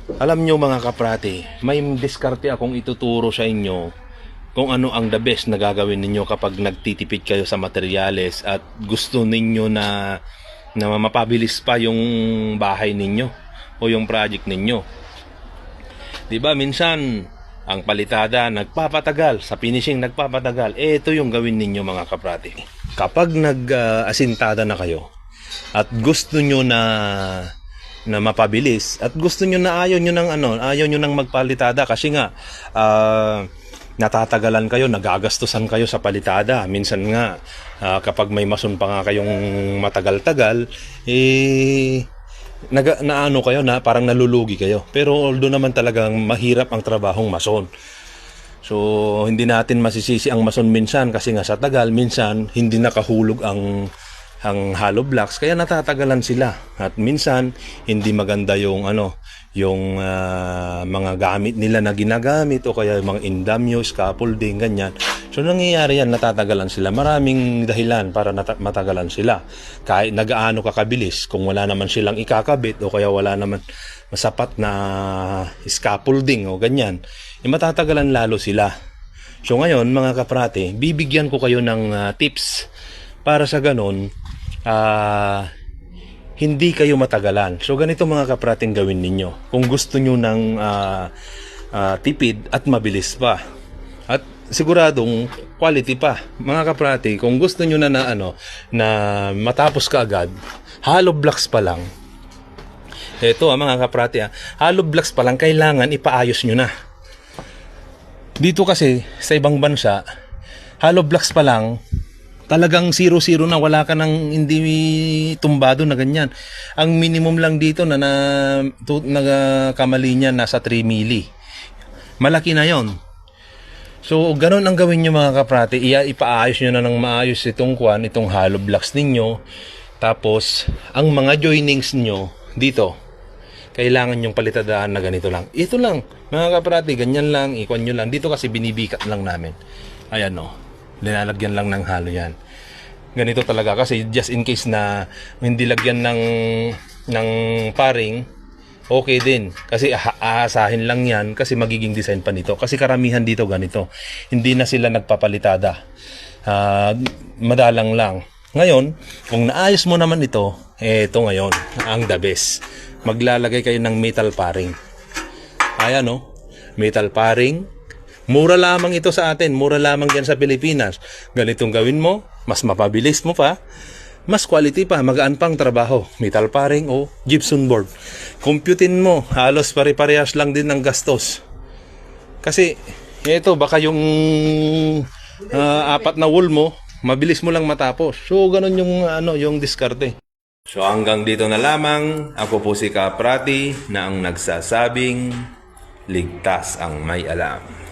Alam nyo mga kaprati, may diskarte akong ituturo sa inyo kung ano ang the best na gagawin ninyo kapag nagtitipid kayo sa materyales at gusto ninyo na mapabilis pa yung bahay ninyo o yung project ninyo. 'Di ba minsan ang palitada nagpapatagal, sa finishing nagpapatagal. Ito yung gawin ninyo mga kaprati. Kapag nag-asintada na kayo at gusto nyo na mapabilis at gusto nyo na ayaw nyo nang magpalitada kasi nga natatagalan kayo, nagagastusan kayo sa palitada. Minsan nga kapag may mason pa nga kayong matagal-tagal, naano kayo na parang nalulugi kayo. Pero although naman talagang mahirap ang trabahong mason. So hindi natin masisisi ang mason minsan kasi nga sa tagal minsan hindi nakahulog ang hollow blocks kaya natatagalan sila at minsan hindi maganda yung mga gamit nila na ginagamit o kaya yung mga indamyo, scaffolding, ganyan. So nangyayari yan, natatagalan sila. Maraming dahilan para matagalan sila. Kahit nagaano kakabilis kung wala naman silang ikakabit o kaya wala naman masapat na scaffolding o ganyan, matatagalan lalo sila. So ngayon mga kaprate, bibigyan ko kayo ng tips para sa ganon hindi kayo matagalan. So ganito mga kaprating gawin ninyo kung gusto nyo ng tipid at mabilis pa at siguradong quality pa. Mga kaprati, kung gusto nyo na matapos ka agad, hollow blocks pa lang. Ito mga kaprati, hollow blocks pa lang kailangan ipaayos nyo na. Dito kasi sa ibang bansa, hollow blocks pa lang talagang 0-0 na, wala ka nang hindi tumbado na ganyan. Ang minimum lang dito na kamali niya nasa 3 mili. Malaki na yon. So ganun ang gawin niyo mga kaprati, ipaayos niyo na ng maayos itong hollow blocks ninyo. Tapos ang mga joinings niyo dito, kailangan yung palitadaan na ganito lang. Ito lang mga kaprati, ganyan lang, ikon nyo lang. Dito kasi binibikat lang namin. Ayan o. Nilalagyan lang ng halo yan. Ganito talaga kasi just in case na hindi lagyan ng paring, okay din. Kasi aasahin lang yan kasi magiging design pa nito. Kasi karamihan dito ganito. Hindi na sila nagpapalitada. Madalang lang. Ngayon, kung naayos mo naman ito, ito ngayon, ang the best. Maglalagay kayo ng metal paring. Ayan o. Metal paring. Mura lamang ito sa atin, mura lamang yan sa Pilipinas. Ganitong gawin mo, mas mapabilis mo pa, mas quality pa, magaan pang trabaho. Metal paring o gypsum board. Computein mo, halos pare-parehas lang din ng gastos. Kasi ito baka yung 4 na wall mo, mabilis mo lang matapos. So ganun yung diskarte. So hanggang dito na lamang, ako po si Kaprati na ang nagsasabing ligtas ang may alam.